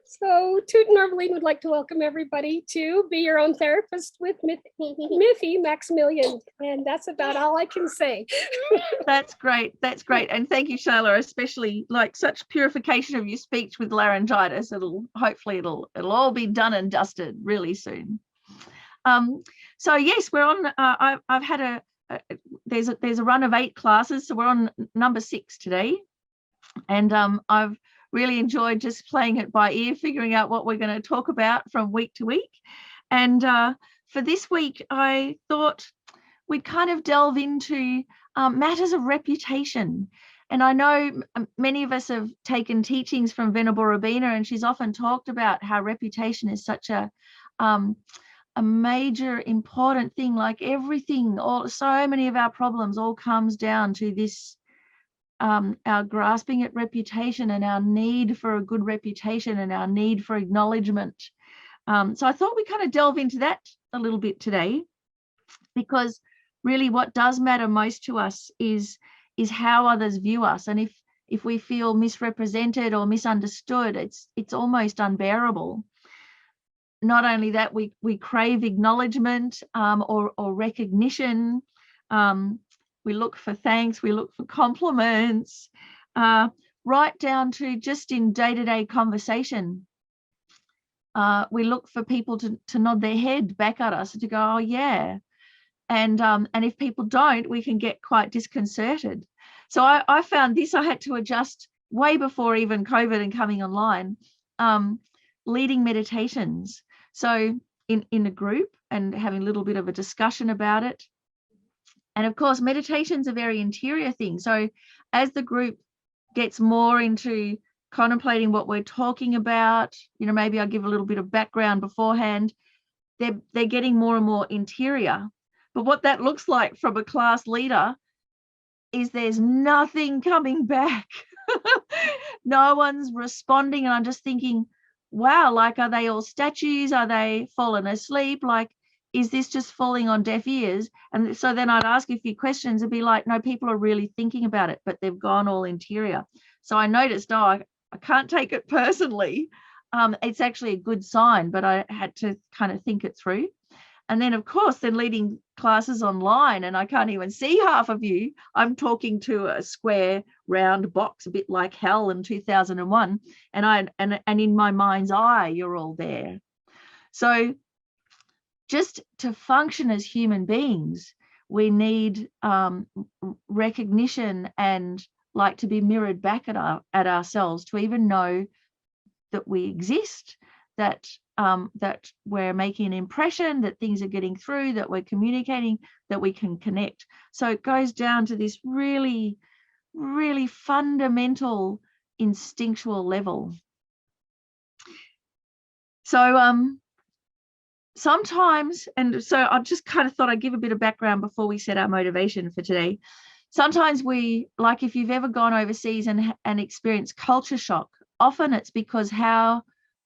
So Toot and Arveline would like to welcome everybody to Be Your Own Therapist with Miffi, Maxmillion. And that's about all I can say. That's great. That's great. And thank you, Shayla, especially like such purification of your speech with laryngitis. Hopefully it'll all be done and dusted really soon. So yes, we're on. I've had there's a run of 8 classes, so we're on number 6 today, and I've really enjoyed just playing it by ear, figuring out what we're going to talk about from week to week. And for this week, I thought we'd kind of delve into matters of reputation. And I know many of us have taken teachings from Venerable Robina, and she's often talked about how reputation is such a major important thing. Like everything, so many of our problems all comes down to this, our grasping at reputation and our need for a good reputation and our need for acknowledgement. So I thought we kind of delve into that a little bit today, because really what does matter most to us is how others view us. And if we feel misrepresented or misunderstood, it's almost unbearable. Not only that, we crave acknowledgement or recognition. We look for thanks, we look for compliments, right down to just in day-to-day conversation. We look for people to nod their head back at us and to go, oh yeah. And if people don't, we can get quite disconcerted. So I found this, I had to adjust way before even COVID and coming online, leading meditations. So in a group and having a little bit of a discussion about it. And of course, meditation's a very interior thing. So as the group gets more into contemplating what we're talking about, maybe I'll give a little bit of background beforehand, they're getting more and more interior. But what that looks like from a class leader is there's nothing coming back. No one's responding. And I'm just thinking, wow, like, are they all statues? Are they fallen asleep? Like, is this just falling on deaf ears? And so then I'd ask a few questions and be like, no, people are really thinking about it, but they've gone all interior. So I noticed, I can't take it personally. It's actually a good sign, but I had to kind of think it through. And then, of course, then leading classes online, and I can't even see half of you. I'm talking to a square, round box, a bit like hell in 2001. And in my mind's eye, you're all there. So just to function as human beings, we need recognition and like to be mirrored back at ourselves to even know that we exist, that we're making an impression, that things are getting through, that we're communicating, that we can connect. So it goes down to this really, really fundamental instinctual level. So sometimes, and so I just kind of thought I'd give a bit of background before we set our motivation for today. Sometimes we, like if you've ever gone overseas and experienced culture shock, often it's because how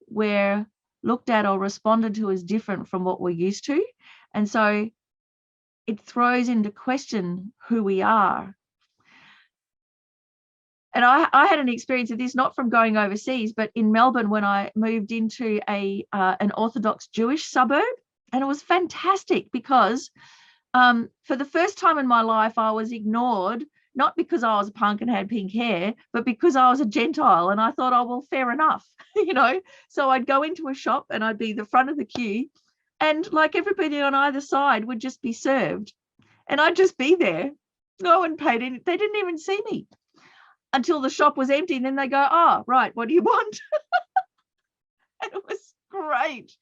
we're looked at or responded to is different from what we're used to. And so it throws into question who we are. And I had an experience of this, not from going overseas, but in Melbourne when I moved into an Orthodox Jewish suburb. And it was fantastic because for the first time in my life, I was ignored, not because I was a punk and had pink hair, but because I was a Gentile. And I thought, oh, well, fair enough, So I'd go into a shop and I'd be the front of the queue, and like everybody on either side would just be served. And I'd just be there. No one paid any, they didn't even see me until the shop was empty. And then they go, oh, right, what do you want? And it was great.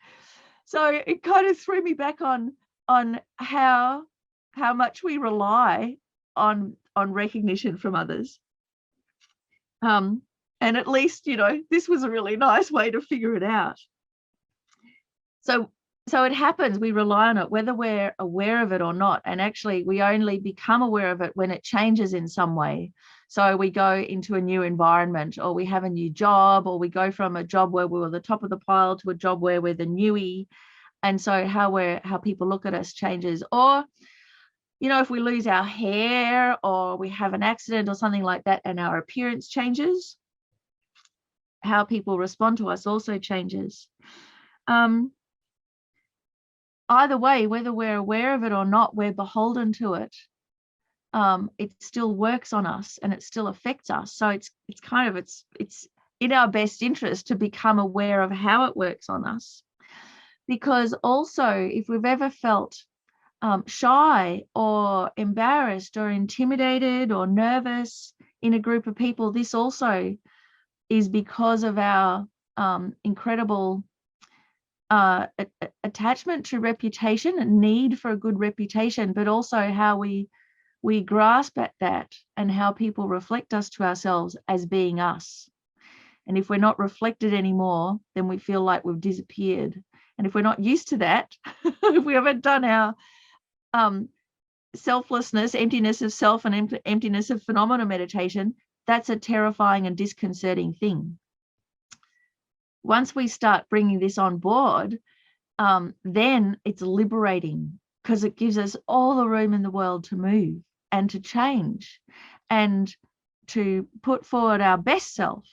So it kind of threw me back on how much we rely on recognition from others. And at least, this was a really nice way to figure it out. So it happens, we rely on it, whether we're aware of it or not. And actually, we only become aware of it when it changes in some way. So we go into a new environment, or we have a new job, or we go from a job where we were the top of the pile to a job where we're the newie. And so how people look at us changes. Or, if we lose our hair or we have an accident or something like that and our appearance changes, how people respond to us also changes. Either way, whether we're aware of it or not, we're beholden to it. It still works on us and it still affects us. So it's in our best interest to become aware of how it works on us. Because also, if we've ever felt shy or embarrassed or intimidated or nervous in a group of people, this also is because of our incredible attachment to reputation and need for a good reputation, but also how we grasp at that and how people reflect us to ourselves as being us. And if we're not reflected anymore, then we feel like we've disappeared. And if we're not used to that, if we haven't done our selflessness, emptiness of self and emptiness of phenomena meditation, that's a terrifying and disconcerting thing. Once we start bringing this on board, then it's liberating, because it gives us all the room in the world to move and to change and to put forward our best self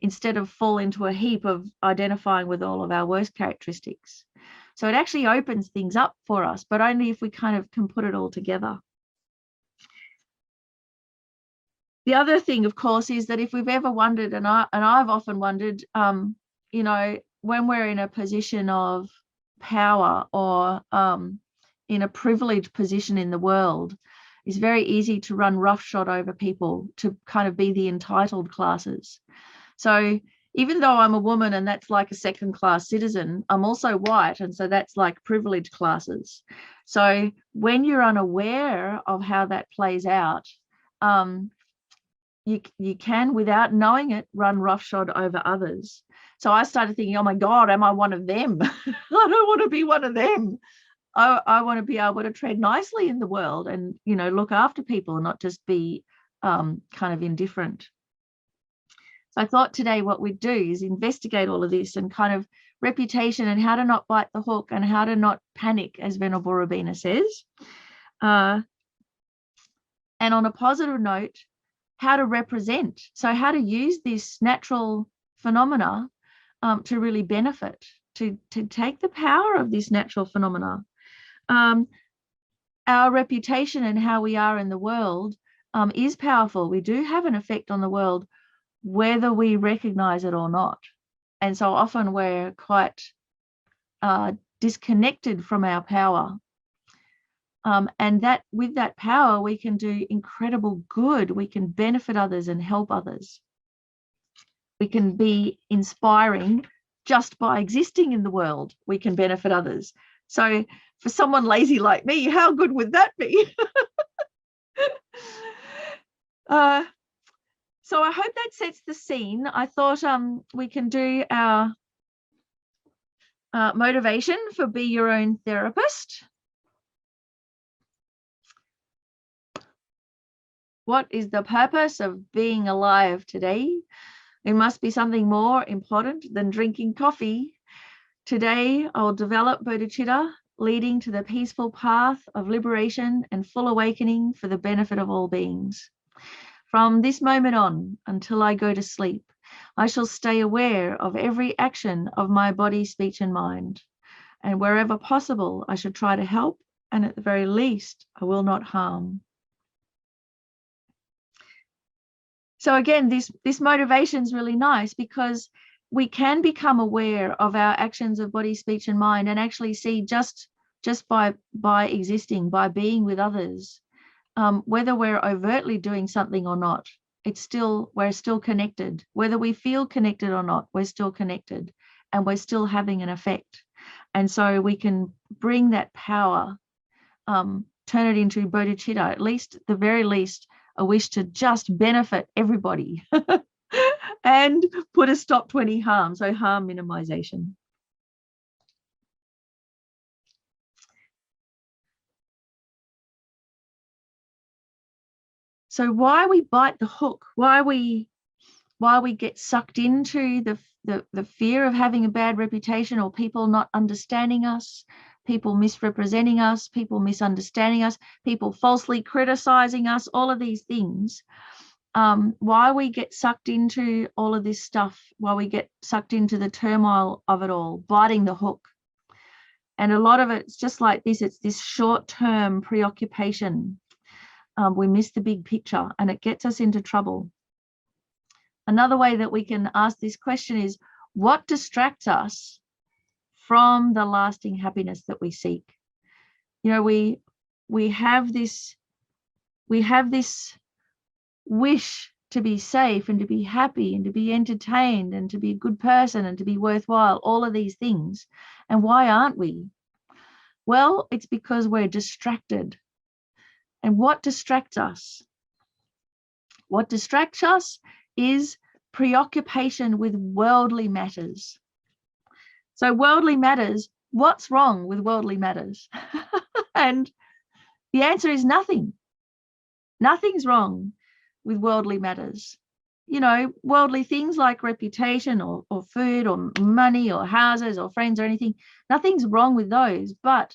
instead of fall into a heap of identifying with all of our worst characteristics. So it actually opens things up for us, but only if we kind of can put it all together. The other thing, of course, is that if we've ever wondered, and I've often wondered, you know, when we're in a position of power or in a privileged position in the world, it's very easy to run roughshod over people, to kind of be the entitled classes. So even though I'm a woman and that's like a second-class citizen, I'm also white, and so that's like privileged classes. So when you're unaware of how that plays out, you can, without knowing it, run roughshod over others. So I started thinking, oh my God, am I one of them? I don't want to be one of them. I want to be able to tread nicely in the world and, you know, look after people and not just be kind of indifferent. So I thought today what we'd do is investigate all of this and kind of reputation and how to not bite the hook and how to not panic, as Venerable Robina says. And on a positive note, how to represent. So how to use this natural phenomena to really benefit, to take the power of this natural phenomena. Our reputation and how we are in the world is powerful. We do have an effect on the world, whether we recognize it or not. And so often we're quite disconnected from our power. And that with that power, we can do incredible good. We can benefit others and help others. We can be inspiring just by existing in the world. We can benefit others. So for someone lazy like me, how good would that be? So I hope that sets the scene. I thought we can do our motivation for Be Your Own Therapist. What is the purpose of being alive today? It must be something more important than drinking coffee. Today, I'll develop bodhicitta, leading to the peaceful path of liberation and full awakening for the benefit of all beings. From this moment on, until I go to sleep, I shall stay aware of every action of my body, speech, and mind. And wherever possible, I shall try to help, and at the very least, I will not harm. So again, this motivation is really nice, because we can become aware of our actions of body, speech, and mind, and actually see just by existing, by being with others, whether we're overtly doing something or not, we're still connected. Whether we feel connected or not, we're still connected, and we're still having an effect. And so we can bring that power, turn it into bodhicitta, at least, the very least, a wish to just benefit everybody and put a stop to any harm, so harm minimization. So why we bite the hook, why we get sucked into the fear of having a bad reputation, or people not understanding us, people misrepresenting us, people misunderstanding us, people falsely criticizing us, all of these things why we get sucked into all of this stuff, why we get sucked into the turmoil of it all, biting the hook. And a lot of it's just like this. It's this short-term preoccupation. We miss the big picture and it gets us into trouble. Another way that we can ask this question is, what distracts us from the lasting happiness that we seek? You know, we have this wish to be safe and to be happy and to be entertained and to be a good person and to be worthwhile, all of these things. And why aren't we? Well, it's because we're distracted. And what distracts us? What distracts us is preoccupation with worldly matters. So worldly matters, what's wrong with worldly matters? And the answer is nothing. Nothing's wrong with worldly matters. You know, worldly things like reputation or food or money or houses or friends or anything, nothing's wrong with those, but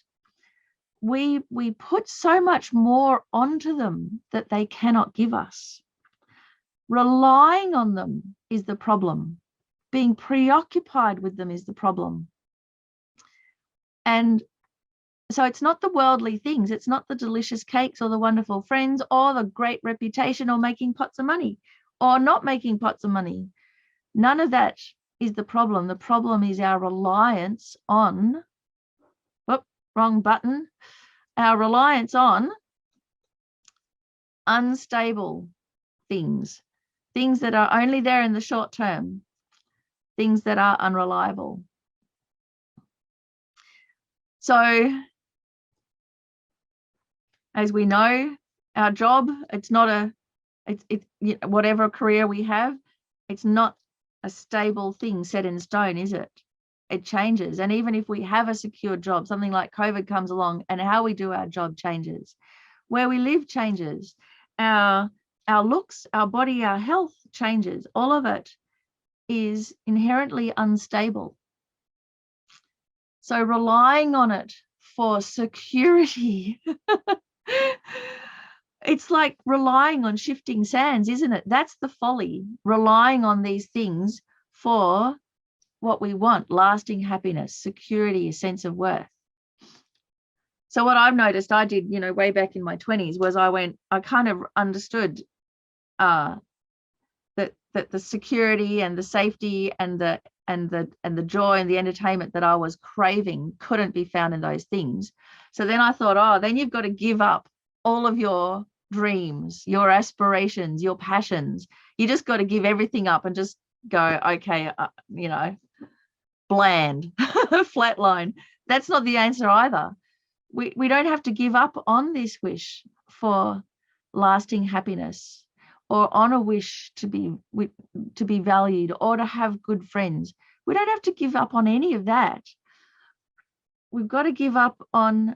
we put so much more onto them that they cannot give us. Relying on them is the problem. Being preoccupied with them is the problem. And so it's not the worldly things, it's not the delicious cakes or the wonderful friends or the great reputation or making pots of money or not making pots of money. None of that is the problem. The problem is our reliance on, wrong button, our reliance on unstable things, things that are only there in the short term, things that are unreliable. So, as we know, our job, it's not whatever career we have, it's not a stable thing set in stone, is it? It changes. And even if we have a secure job, something like COVID comes along and how we do our job changes. Where we live changes. Our looks, our body, our health changes. All of it is inherently unstable. So relying on it for security, it's like relying on shifting sands, isn't it? That's the folly, relying on these things for what we want, lasting happiness, security, a sense of worth. So what I've noticed I did, you know, way back in my 20s was I kind of understood that the security and the safety and the joy and the entertainment that I was craving couldn't be found in those things. So then I thought, oh, then you've got to give up all of your dreams, your aspirations, your passions. You just got to give everything up and just go, okay, you know, bland, flatline. That's not the answer either. We don't have to give up on this wish for lasting happiness or on a wish to be valued or to have good friends. We don't have to give up on any of that. We've got to give up on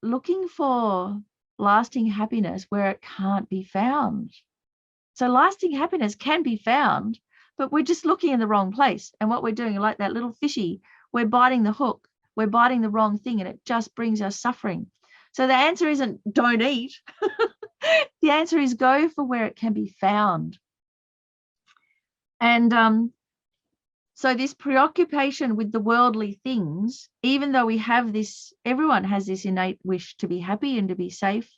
looking for lasting happiness where it can't be found. So lasting happiness can be found, but we're just looking in the wrong place. And what we're doing, like that little fishy, we're biting the hook. We're biting the wrong thing and it just brings us suffering. So the answer isn't don't eat. The answer is go for where it can be found. And so this preoccupation with the worldly things, even though we have this, everyone has this innate wish to be happy and to be safe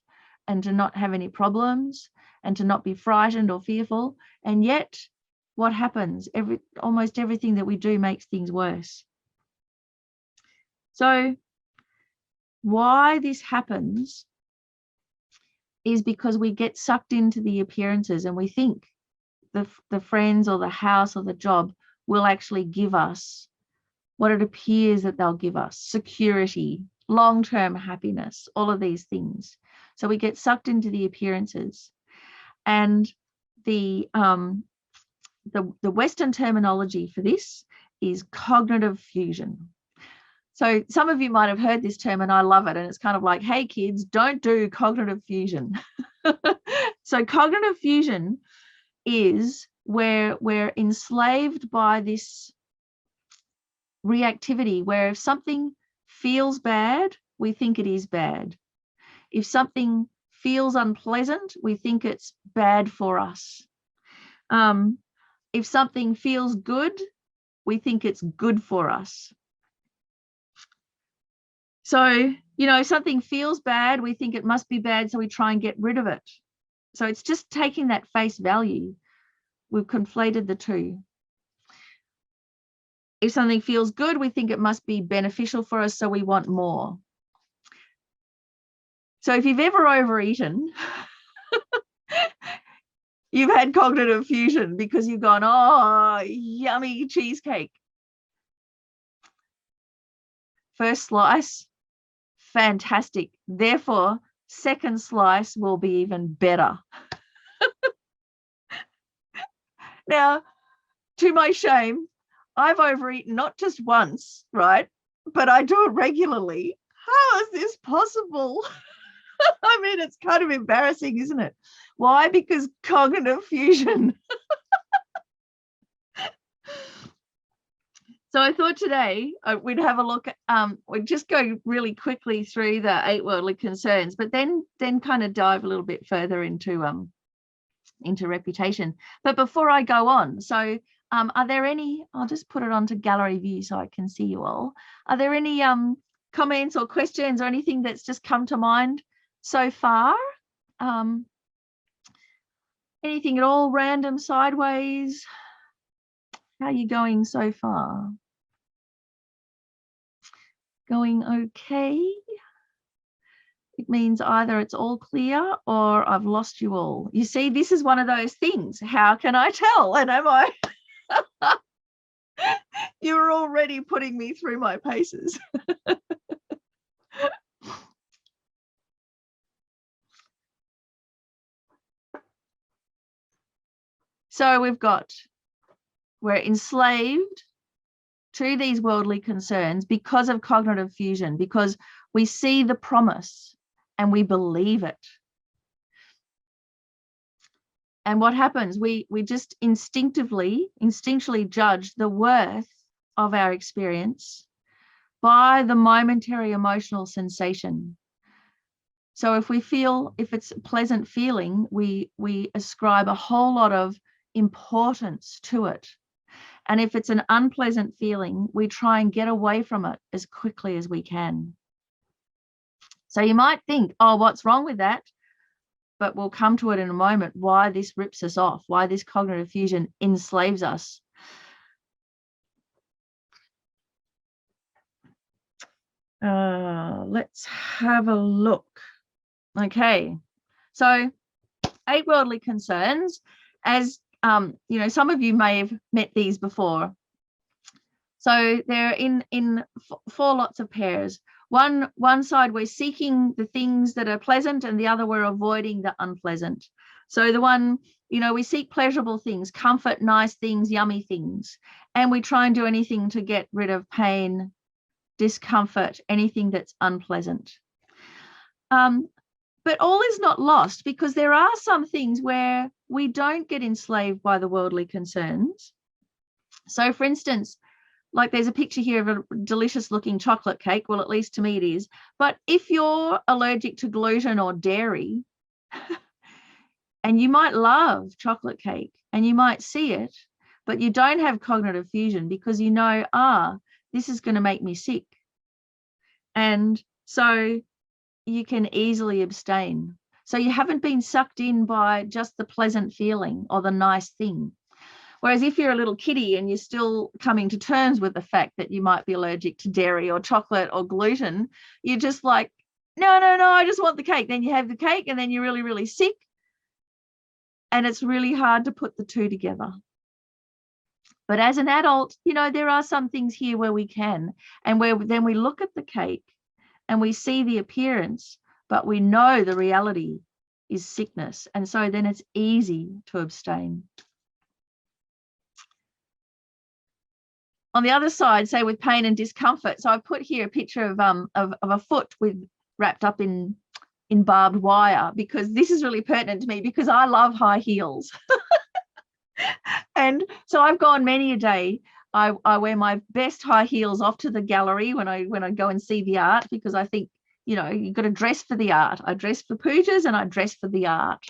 and to not have any problems and to not be frightened or fearful. And yet what happens? Almost everything that we do makes things worse. So why this happens is because we get sucked into the appearances and we think the friends or the house or the job will actually give us what it appears that they'll give us: security, long-term happiness, all of these things. So we get sucked into the appearances. And the Western terminology for this is cognitive fusion. So some of you might have heard this term and I love it. And it's kind of like, hey, kids, don't do cognitive fusion. So cognitive fusion is where we're enslaved by this reactivity, where if something feels bad, we think it is bad. If something feels unpleasant, we think it's bad for us. If something feels good, we think it's good for us. So, something feels bad, we think it must be bad, so we try and get rid of it. So it's just taking that face value. We've conflated the two. If something feels good, we think it must be beneficial for us, so we want more. So if you've ever overeaten, you've had cognitive fusion because you've gone, oh, yummy cheesecake. First slice, fantastic. Therefore, second slice will be even better. Now, to my shame, I've overeaten not just once, right? But I do it regularly. How is this possible? I mean, it's kind of embarrassing, isn't it? Why? Because cognitive fusion. So I thought today we'd have a look at, we'd just go really quickly through the 8 worldly concerns, but then kind of dive a little bit further into reputation. But before I go on, so are there any, I'll just put it onto gallery view so I can see you all. Are there any comments or questions or anything that's just come to mind so far? Anything at all random, sideways? How are you going so far? Going okay? It means either it's all clear or I've lost you all. You see, this is one of those things. How can I tell? And am I? You're already putting me through my paces. So we're enslaved to these worldly concerns because of cognitive fusion, because we see the promise and we believe it. And what happens? We just instinctually judge the worth of our experience by the momentary emotional sensation. So if it's a pleasant feeling, we ascribe a whole lot of importance to it. And if it's an unpleasant feeling, we try and get away from it as quickly as we can. So you might think, oh, what's wrong with that? But we'll come to it in a moment, why this rips us off, why this cognitive fusion enslaves us. Let's have a look. Okay, so 8 worldly concerns, as some of you may have met these before. So they're in 4 lots of pairs. One side we're seeking the things that are pleasant, and the other we're avoiding the unpleasant. So the one, we seek pleasurable things, comfort, nice things, yummy things, and we try and do anything to get rid of pain, discomfort, anything that's unpleasant. But all is not lost, because there are some things where we don't get enslaved by the worldly concerns. So for instance, like there's a picture here of a delicious looking chocolate cake. Well, at least to me it is. But if you're allergic to gluten or dairy, and you might love chocolate cake and you might see it, but you don't have cognitive fusion because this is going to make me sick. And so you can easily abstain. So you haven't been sucked in by just the pleasant feeling or the nice thing. Whereas if you're a little kiddie and you're still coming to terms with the fact that you might be allergic to dairy or chocolate or gluten, you're just like, no, I just want the cake. Then you have the cake and then you're really, really sick. And it's really hard to put the two together. But as an adult, there are some things here where we can, and where then we look at the cake and we see the appearance, but we know the reality is sickness. And so then it's easy to abstain. On the other side, say with pain and discomfort, so I've put here a picture of a foot wrapped up in barbed wire, because this is really pertinent to me because I love high heels. And so I've gone many a day. I wear my best high heels off to the gallery when I go and see the art, because I think you know, you've got to dress for the art. I dress for poojas and I dress for the art.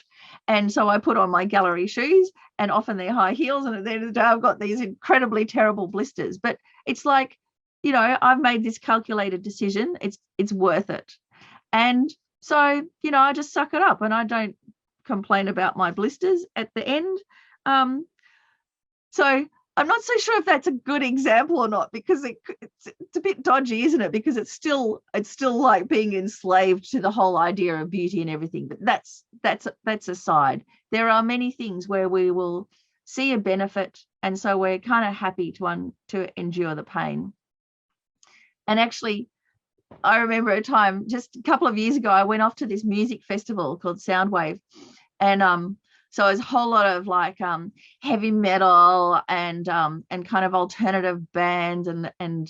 And so I put on my gallery shoes, and often they're high heels. And at the end of the day, I've got these incredibly terrible blisters. But it's like, you know, I've made this calculated decision. It's worth it. And so, you know, I just suck it up and I don't complain about my blisters at the end. So I'm not so sure if that's a good example or not, because it's a bit dodgy, isn't it? Because it's still like being enslaved to the whole idea of beauty and everything. But that's aside. There are many things where we will see a benefit, and so we're kind of happy to endure the pain. And actually, I remember a time just a couple of years ago, I went off to this music festival called Soundwave, and so it's a whole lot of like heavy metal and kind of alternative bands and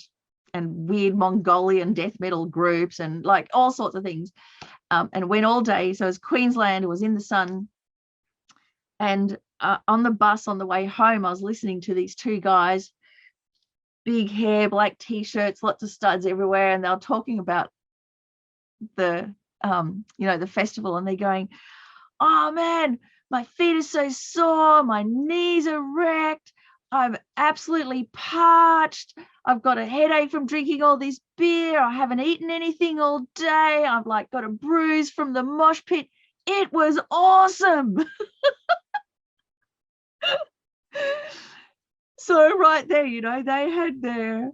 weird Mongolian death metal groups and like all sorts of things, and went all day. So it was Queensland, it was in the sun, and on the bus on the way home, I was listening to these two guys, big hair, black t-shirts, lots of studs everywhere, and they were talking about the you know, the festival, and they're going, oh man, my feet are so sore, my knees are wrecked, I'm absolutely parched, I've got a headache from drinking all this beer, I haven't eaten anything all day, I've like got a bruise from the mosh pit. It was awesome. So right there, you know, they had their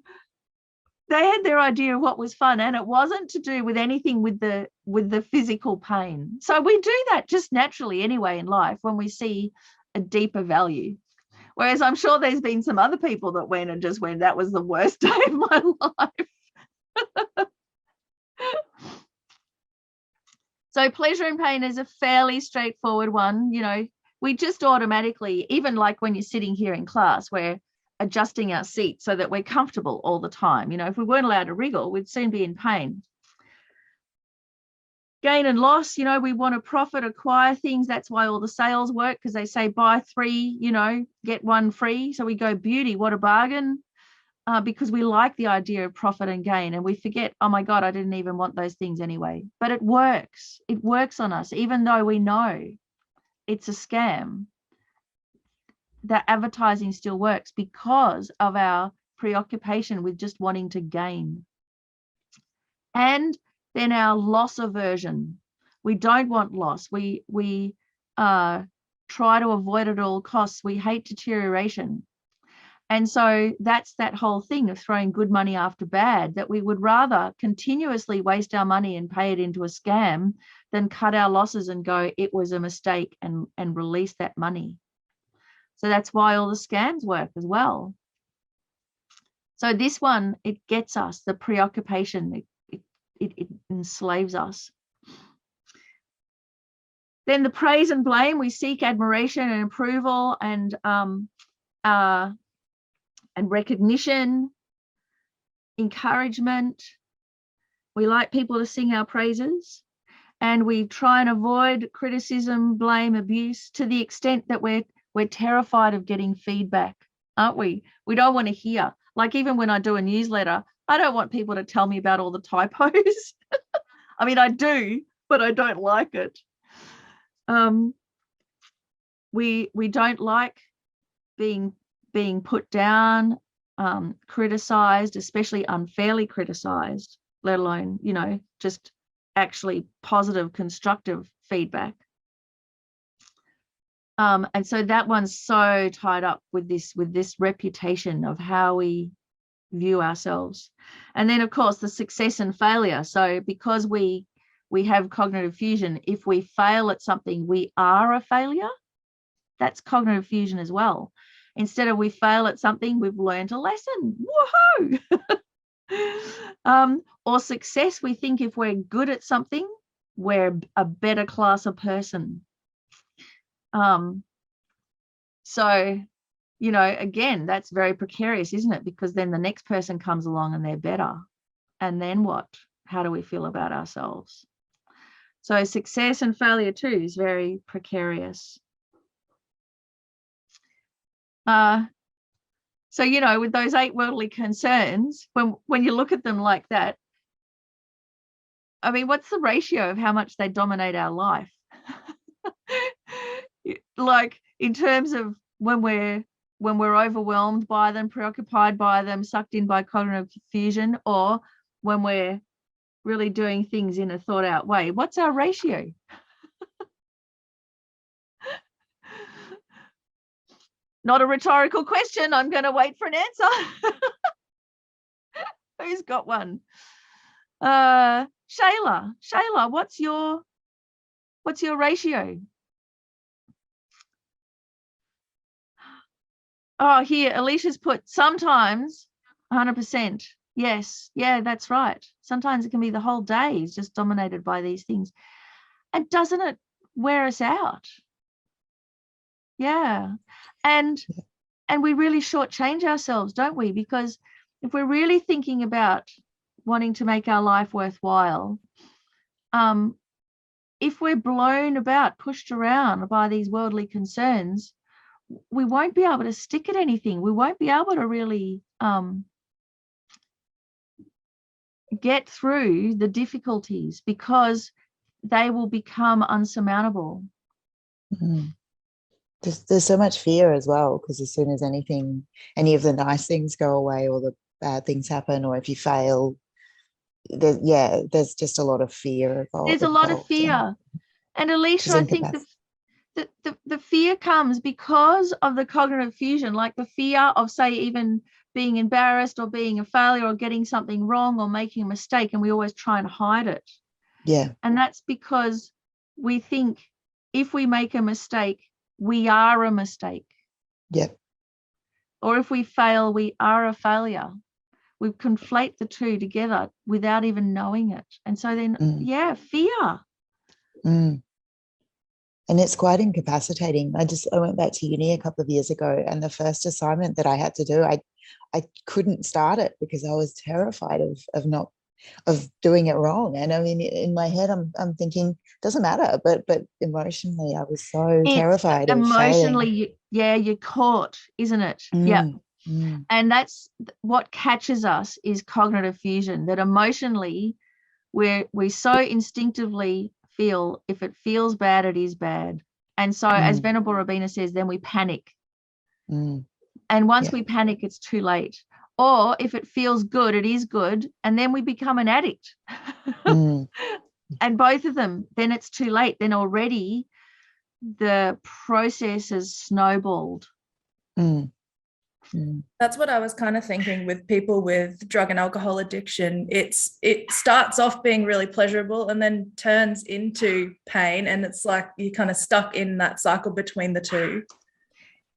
idea of what was fun, and it wasn't to do with anything with the physical pain. So we do that just naturally anyway in life when we see a deeper value. Whereas I'm sure there's been some other people that went and just went, that was the worst day of my life. So pleasure and pain is a fairly straightforward one. You know, we just automatically, even like when you're sitting here in class, we're adjusting our seat so that we're comfortable all the time. You know, if we weren't allowed to wriggle, we'd soon be in pain. Gain and loss, you know, we want to profit, acquire things. That's why all the sales work, because they say buy 3, you know, get 1 free. So we go beauty, what a bargain, because we like the idea of profit and gain, and we forget, oh my God, I didn't even want those things anyway. But it works. It works on us, even though we know it's a scam. That advertising still works because of our preoccupation with just wanting to gain. And then our loss aversion. We don't want loss. We try to avoid it at all costs. We hate deterioration. And so that's that whole thing of throwing good money after bad, that we would rather continuously waste our money and pay it into a scam than cut our losses and go, it was a mistake, and release that money. So that's why all the scams work as well. So this one, it gets us, the preoccupation, it enslaves us. Then the praise and blame, we seek admiration and approval and recognition, encouragement. We like people to sing our praises, and we try and avoid criticism, blame, abuse, to the extent that we're terrified of getting feedback, aren't we? We don't want to hear. Like even when I do a newsletter, I don't want people to tell me about all the typos. I mean, I do, but I don't like it. We don't like being put down, criticized, especially unfairly criticized, let alone, you know, just actually positive, constructive feedback. And so that one's so tied up with this reputation of how we view ourselves. And then, of course, the success and failure. So because we have cognitive fusion, if we fail at something, we are a failure. That's cognitive fusion as well. Instead of we fail at something, we've learned a lesson. Woohoo! Or success, we think if we're good at something, we're a better class of person. So, you know, again, that's very precarious, isn't it? Because then the next person comes along and they're better. And then what? How do we feel about ourselves? So success and failure too is very precarious. So, you know, with those 8 worldly concerns, when you look at them like that, I mean, what's the ratio of how much they dominate our life? Like in terms of when we're overwhelmed by them, preoccupied by them, sucked in by cognitive confusion, or when we're really doing things in a thought out way. What's our ratio? Not a rhetorical question. I'm going to wait for an answer. Who's got one? Shayla, what's your ratio? Oh, here, Alicia's put sometimes 100%. Yes, yeah, that's right. Sometimes it can be the whole day is just dominated by these things. And doesn't it wear us out? Yeah. And we really shortchange ourselves, don't we? Because if we're really thinking about wanting to make our life worthwhile, if we're blown about, pushed around by these worldly concerns, we won't be able to stick at anything. We won't be able to really get through the difficulties because they will become unsurmountable. There's so much fear as well, because as soon as any of the nice things go away or the bad things happen, or if you fail, there's just a lot of fear involved. There's a lot of fear. And Alicia, I think the fear comes because of the cognitive fusion, like the fear of, say, even being embarrassed or being a failure or getting something wrong or making a mistake, and we always try and hide it. Yeah. And that's because we think if we make a mistake, we are a mistake. Yeah. Or if we fail, we are a failure. We conflate the two together without even knowing it. And so then, fear. And it's quite incapacitating. I went back to uni a couple of years ago, and the first assignment that I had to do, I couldn't start it because I was terrified of doing it wrong. And I mean, in my head, I'm thinking, doesn't matter, but emotionally, I was so terrified of emotionally, you're caught, isn't it? Yeah. And that's what catches us is cognitive fusion, that emotionally we so instinctively feel if it feels bad, it is bad. And so as Venerable Rabina says, then we panic. And once we panic, it's too late. Or if it feels good, it is good. And then we become an addict. And both of them, then it's too late. Then already the process has snowballed. That's what I was kind of thinking with people with drug and alcohol addiction. It starts off being really pleasurable and then turns into pain, and it's like you're kind of stuck in that cycle between the two.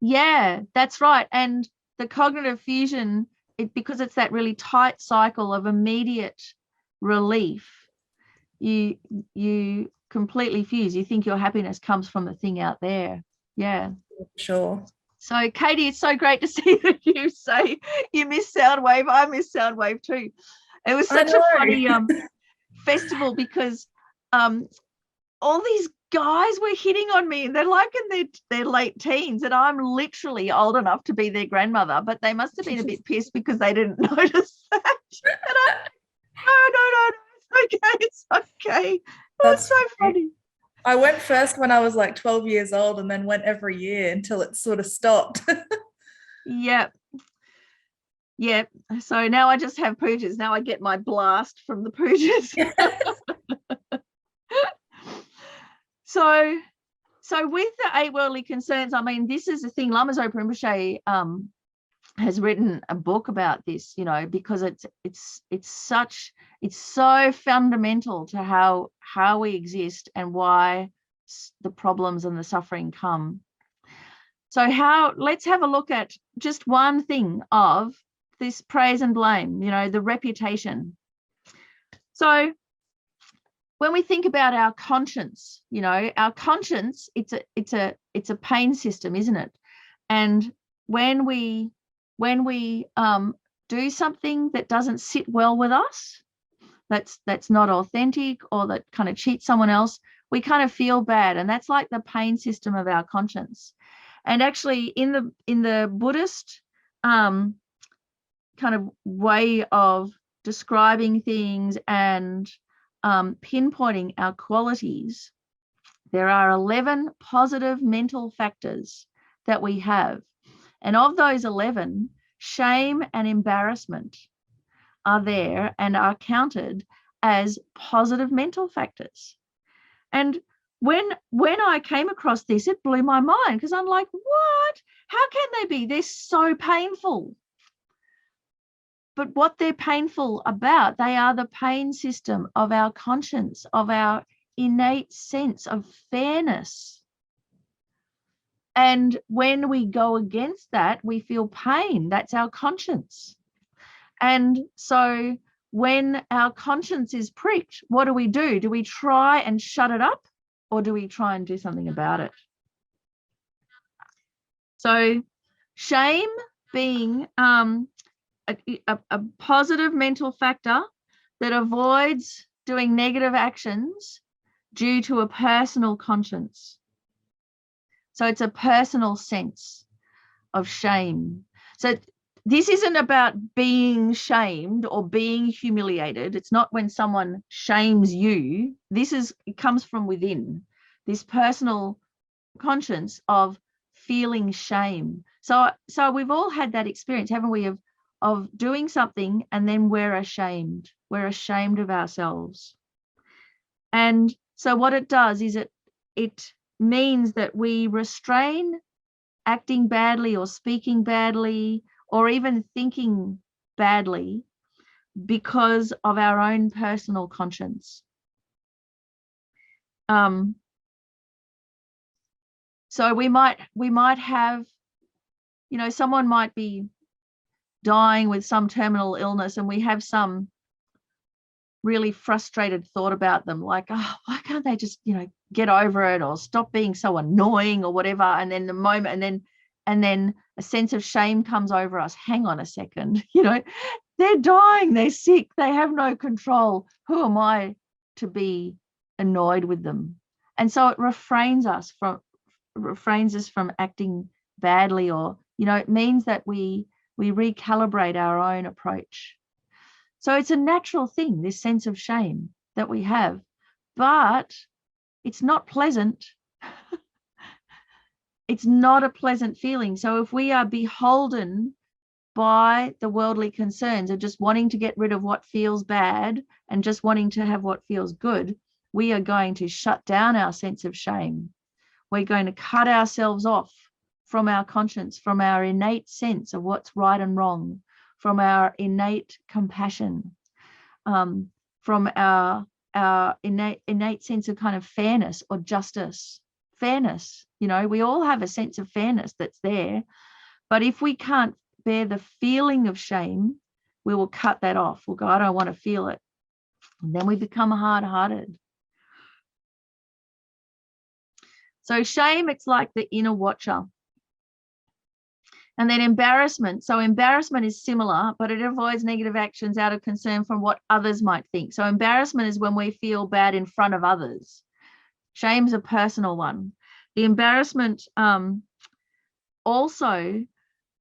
Yeah, that's right. And the cognitive fusion, because it's that really tight cycle of immediate relief, you completely fuse. You think your happiness comes from the thing out there. Yeah, sure. So, Katie, it's so great to see that you say you miss Soundwave. I miss Soundwave too. It was such a funny festival because all these guys were hitting on me, and they're like in their late teens, and I'm literally old enough to be their grandmother, but they must have been a bit pissed because they didn't notice that. And no, it's okay. That's so funny. I went first when I was like 12 years old, and then went every year until it sort of stopped. Yep. So now I just have pujas. Now I get my blast from the pujas. So with the 8 worldly concerns, I mean, this is the thing. Lama Zopa Rinpoche has written a book about this, because it's so fundamental to how we exist and why the problems and the suffering come. So let's have a look at just one thing of this praise and blame, the reputation. So when we think about our conscience, our conscience, it's a pain system, isn't it? And when we do something that doesn't sit well with us, that's not authentic, or that kind of cheats someone else, we kind of feel bad, and that's like the pain system of our conscience. And actually, in the Buddhist kind of way of describing things and pinpointing our qualities, there are 11 positive mental factors that we have. And of those 11, shame and embarrassment are there and are counted as positive mental factors. And when I came across this, it blew my mind, because I'm like, what? How can they be? They're so painful. But what they're painful about, they are the pain system of our conscience, of our innate sense of fairness. And when we go against that, we feel pain. That's our conscience. And so when our conscience is pricked, what do? Do we try and shut it up, or do we try and do something about it? So shame being a positive mental factor that avoids doing negative actions due to a personal conscience. So it's a personal sense of shame. So this isn't about being shamed or being humiliated. It's not when someone shames you. It comes from within, this personal conscience of feeling shame. So we've all had that experience, haven't we, of doing something and then we're ashamed. We're ashamed of ourselves. And so what it does is it means that we restrain acting badly or speaking badly or even thinking badly because of our own personal conscience. So we might have, someone might be dying with some terminal illness, and we have some really frustrated thought about them, like, oh, why can't they just, get over it, or stop being so annoying, or whatever. And then the moment, and then a sense of shame comes over us. Hang on a second, they're dying, they're sick, they have no control. Who am I to be annoyed with them? And so it refrains us from acting badly, or, it means that we recalibrate our own approach. So it's a natural thing, this sense of shame that we have, but it's not pleasant. It's not a pleasant feeling. So if we are beholden by the worldly concerns of just wanting to get rid of what feels bad and just wanting to have what feels good, we are going to shut down our sense of shame. We're going to cut ourselves off from our conscience, from our innate sense of what's right and wrong, from our innate compassion, from our innate sense of kind of fairness or justice. Fairness, we all have a sense of fairness that's there, but if we can't bear the feeling of shame, we will cut that off. We'll go, I don't want to feel it. And then we become hard-hearted. So shame, it's like the inner watcher. And then embarrassment. So embarrassment is similar, but it avoids negative actions out of concern from what others might think. So embarrassment is when we feel bad in front of others. Shame's a personal one. The embarrassment also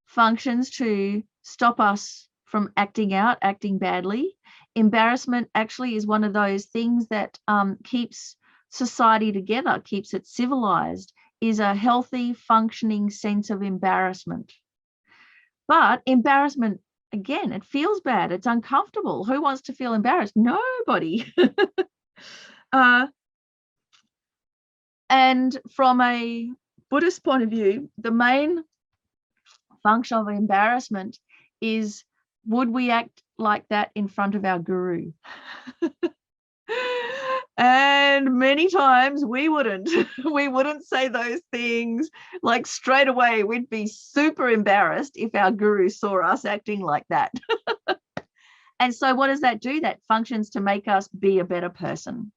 functions to stop us from acting out, acting badly. Embarrassment actually is one of those things that keeps society together, keeps it civilized, is a healthy, functioning sense of embarrassment. But embarrassment, again, it feels bad. It's uncomfortable. Who wants to feel embarrassed? Nobody. And from a Buddhist point of view, the main function of embarrassment is, would we act like that in front of our guru? And many times we wouldn't. We wouldn't say those things. Like straight away, we'd be super embarrassed if our guru saw us acting like that. And so what does that do? That functions to make us be a better person.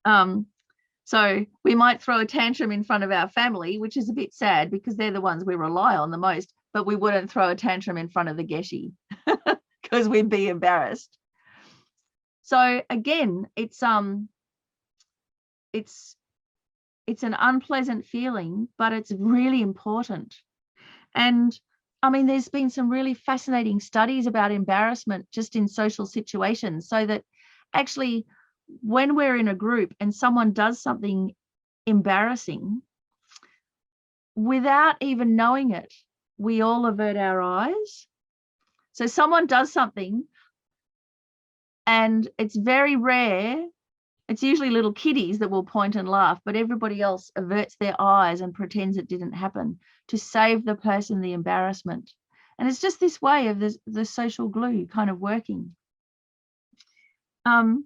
So we might throw a tantrum in front of our family, which is a bit sad because they're the ones we rely on the most, but we wouldn't throw a tantrum in front of the Geshe because we'd be embarrassed. So again, it's an unpleasant feeling, but it's really important. And I mean, there's been some really fascinating studies about embarrassment just in social situations, so that actually, when we're in a group and someone does something embarrassing, without even knowing it, we all avert our eyes. So someone does something, and it's very rare. It's usually little kiddies that will point and laugh, but everybody else averts their eyes and pretends it didn't happen to save the person the embarrassment. And it's just this way of the social glue kind of working. And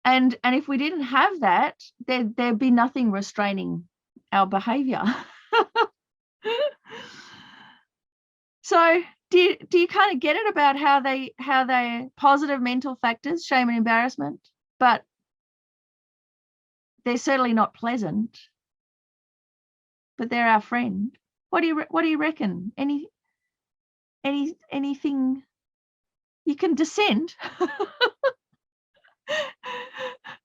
if we didn't have that, there'd be nothing restraining our behavior. So do you kind of get it about how they positive mental factors, shame and embarrassment, but they're certainly not pleasant, but they're our friend. What do you reckon? Anything you can dissent?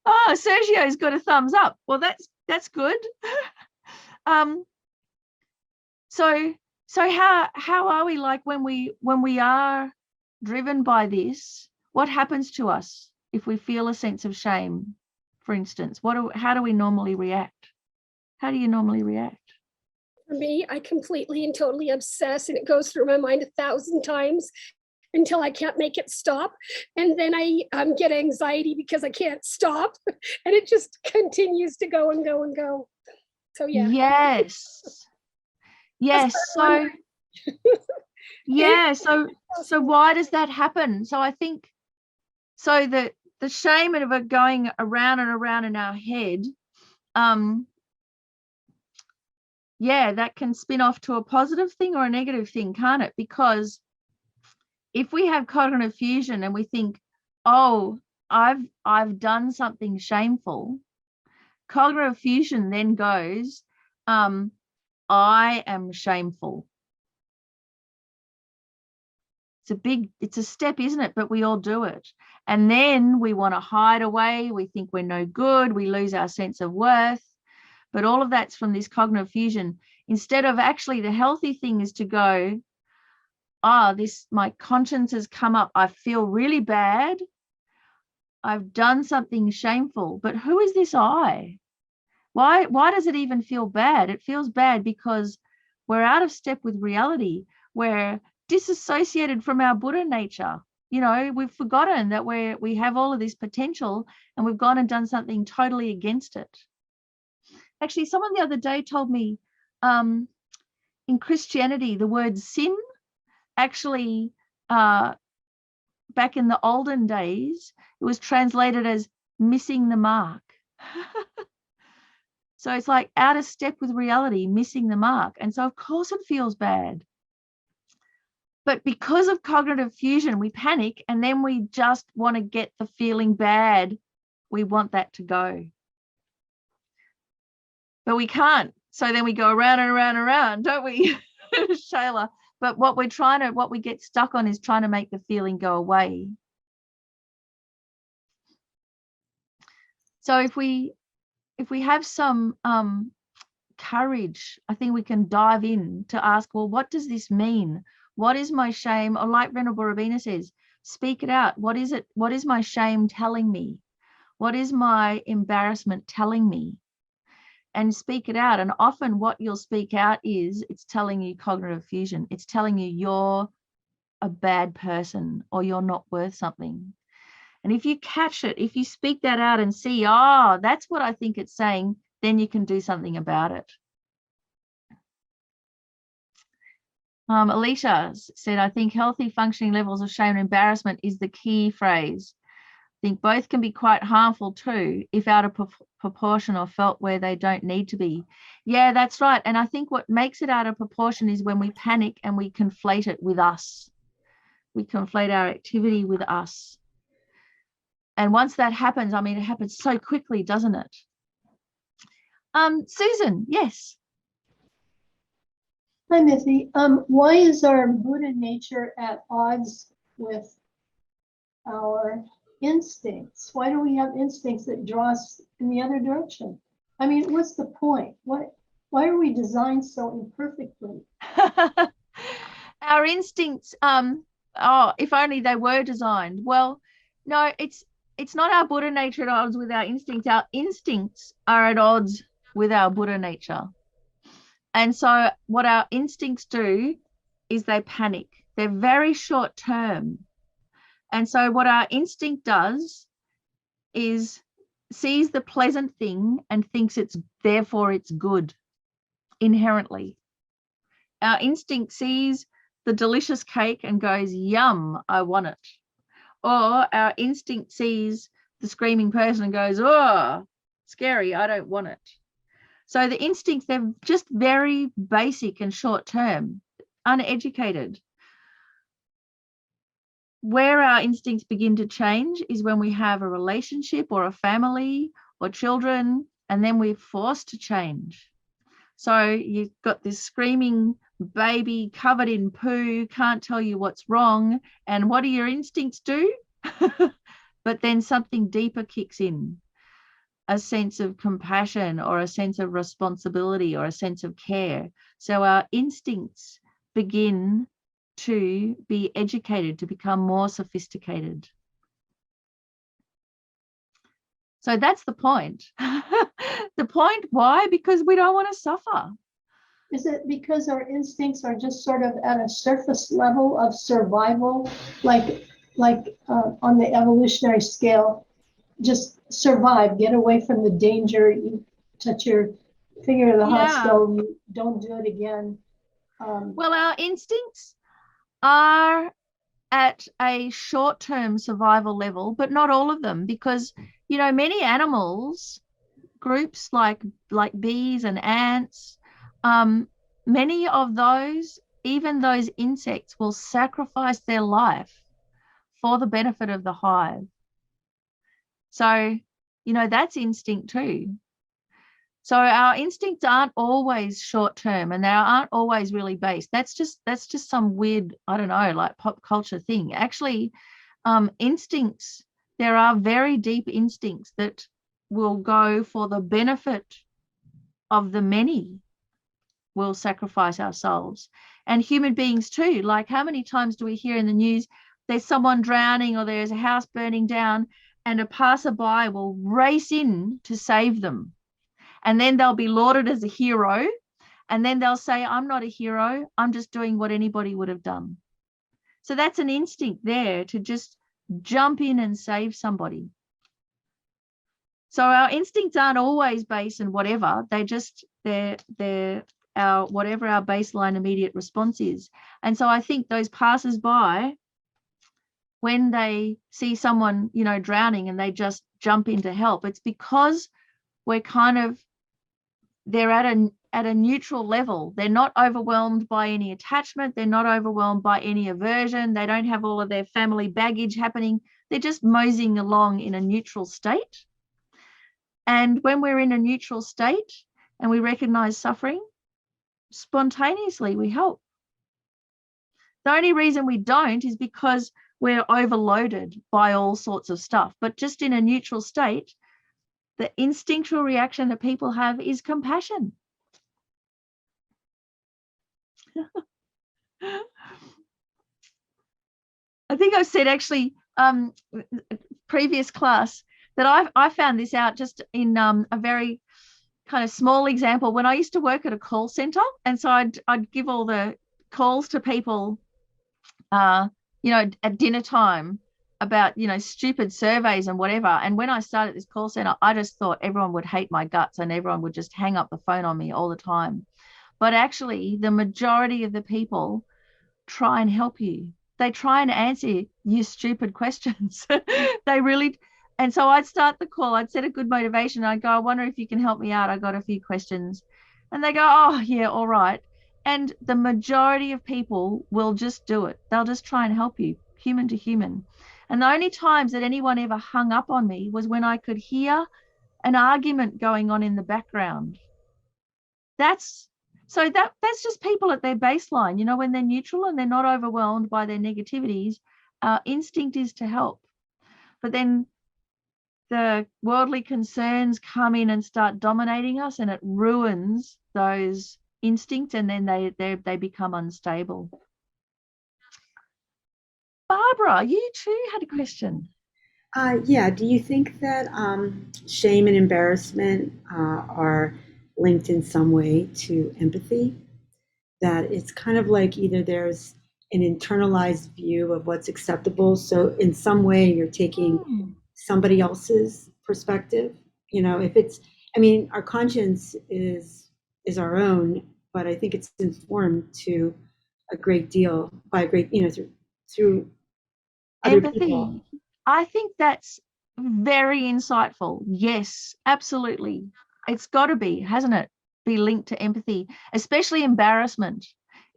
Oh, Sergio's got a thumbs up. Well, that's good. So how are we like when we are driven by this? What happens to us if we feel a sense of shame, for instance? How do we normally react? How do you normally react? For me, I completely and totally obsess, and it goes through my mind 1,000 times until I can't make it stop. And then I get anxiety because I can't stop. And it just continues to go and go and go. So yeah. Yes. So yeah. So why does that happen? So I think so the shame of it going around and around in our head, yeah, that can spin off to a positive thing or a negative thing, can't it? Because if we have cognitive fusion and we think, oh, I've done something shameful, cognitive fusion then goes, I am shameful. It's a step, isn't it? But we all do it. And then we want to hide away. We think we're no good. We lose our sense of worth. But all of that's from this cognitive fusion. Instead of actually the healthy thing is to go, my conscience has come up. I feel really bad. I've done something shameful. But who is this I? Why does it even feel bad? It feels bad because we're out of step with reality. We're disassociated from our Buddha nature. You know, we've forgotten that we have all of this potential, and we've gone and done something totally against it. Actually, someone the other day told me in Christianity, the word sin actually, back in the olden days, it was translated as missing the mark. So it's like out of step with reality, missing the mark. And so, of course, it feels bad. But because of cognitive fusion, we panic, and then we just want to get the feeling bad. We want that to go. But we can't. So then we go around and around and around, don't we, Shayla? But what we get stuck on is trying to make the feeling go away. So if we have some courage, I think we can dive in to ask, well, what does this mean? What is my shame? Or like Venerable Robina says, speak it out. What is it? What is my shame telling me? What is my embarrassment telling me? And speak it out. And often what you'll speak out is it's telling you cognitive fusion. It's telling you you're a bad person or you're not worth something. And if you catch it, if you speak that out and see, that's what I think it's saying, then you can do something about it. Alicia said, I think healthy functioning levels of shame and embarrassment is the key phrase. I think both can be quite harmful too, if out of proportion or felt where they don't need to be. Yeah, that's right. And I think what makes it out of proportion is when we panic and we conflate it with us. We conflate our activity with us. And once that happens, I mean, it happens so quickly, doesn't it? Susan, yes. Hi, Miffi. Why is our Buddha nature at odds with our instincts? Why do we have instincts that draw us in the other direction? I mean, what's the point? Why are we designed so imperfectly? Our instincts, if only they were designed. Well, No, it's not our Buddha nature at odds with our instincts. Our instincts are at odds with our Buddha nature. And so what our instincts do is they panic. They're very short term. And so what our instinct does is sees the pleasant thing and thinks therefore it's good inherently. Our instinct sees the delicious cake and goes, yum, I want it. Or our instinct sees the screaming person and goes, oh, scary, I don't want it. So the instincts, they're just very basic and short term, uneducated. Where our instincts begin to change is when we have a relationship or a family or children, and then we're forced to change. So you've got this screaming baby covered in poo, can't tell you what's wrong. And what do your instincts do? But then something deeper kicks in, a sense of compassion or a sense of responsibility or a sense of care. So our instincts begin to be educated, to become more sophisticated. So that's the point. The point, why? Because we don't want to suffer. Is it because our instincts are just sort of at a surface level of survival, like on the evolutionary scale, just survive, get away from the danger, you touch your finger to the hot stove, you don't do it again. Well, our instincts are at a short-term survival level, but not all of them, because, you know, many animals, groups like bees and ants, many of those, even those insects, will sacrifice their life for the benefit of the hive. So, you know, that's instinct too. So our instincts aren't always short term, and they aren't always really based. That's just some weird, I don't know, like pop culture thing. Actually, instincts, there are very deep instincts that will go for the benefit of the many. Will sacrifice ourselves, and human beings too. Like, how many times do we hear in the news there's someone drowning or there's a house burning down, and a passerby will race in to save them, and then they'll be lauded as a hero, and then they'll say, I'm not a hero, I'm just doing what anybody would have done. So that's an instinct there to just jump in and save somebody. So our instincts aren't always based in whatever, they're our whatever our baseline immediate response is. And so I think those passers-by, when they see someone, you know, drowning and they just jump in to help, it's because we're they're at a neutral level. They're not overwhelmed by any attachment. They're not overwhelmed by any aversion. They don't have all of their family baggage happening. They're just moseying along in a neutral state. And when we're in a neutral state and we recognize suffering, spontaneously we help. The only reason we don't is because we're overloaded by all sorts of stuff. But just in a neutral state, the instinctual reaction that people have is compassion. I think I've said actually, previous class, that I found this out just in a very kind of small example. When I used to work at a call center, and so I'd give all the calls to people, you know, at dinner time about, you know, stupid surveys and whatever. And when I started this call center, I just thought everyone would hate my guts and everyone would just hang up the phone on me all the time. But actually, the majority of the people try and help you. They try and answer your stupid questions. They really. And so I'd start the call, I'd set a good motivation. I'd go, I wonder if you can help me out. I got a few questions. And they go, oh, yeah, all right. And the majority of people will just do it. They'll just try and help you, human to human. And the only times that anyone ever hung up on me was when I could hear an argument going on in the background. That's just people at their baseline, you know, when they're neutral and they're not overwhelmed by their negativities. Our instinct is to help. But then the worldly concerns come in and start dominating us, and it ruins those instincts, and then they become unstable. Barbara, you too had a question. Yeah, do you think that shame and embarrassment are linked in some way to empathy? That it's kind of like either there's an internalized view of what's acceptable. So in some way you're taking Hmm. somebody else's perspective. You know, if it's, I mean, our conscience is our own, but I think it's informed to a great deal by a great, you know, through other people. Empathy. I think that's very insightful. Yes, absolutely. It's got to be, hasn't it? Be linked to empathy, especially embarrassment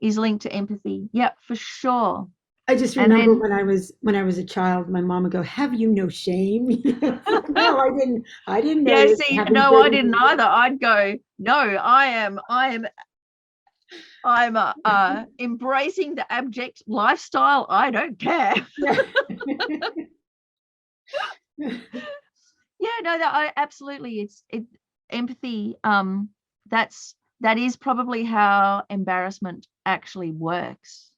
is linked to empathy. Yep, for sure. I just And remember then, when I was a child, my mom would go, "Have you no shame?" No, I didn't. I didn't yeah, notice. see, Having no, I didn't 30 either. I'd go, no, I'm embracing the abject lifestyle. I don't care. Yeah. Yeah, no, absolutely. It's empathy. That is probably how embarrassment actually works.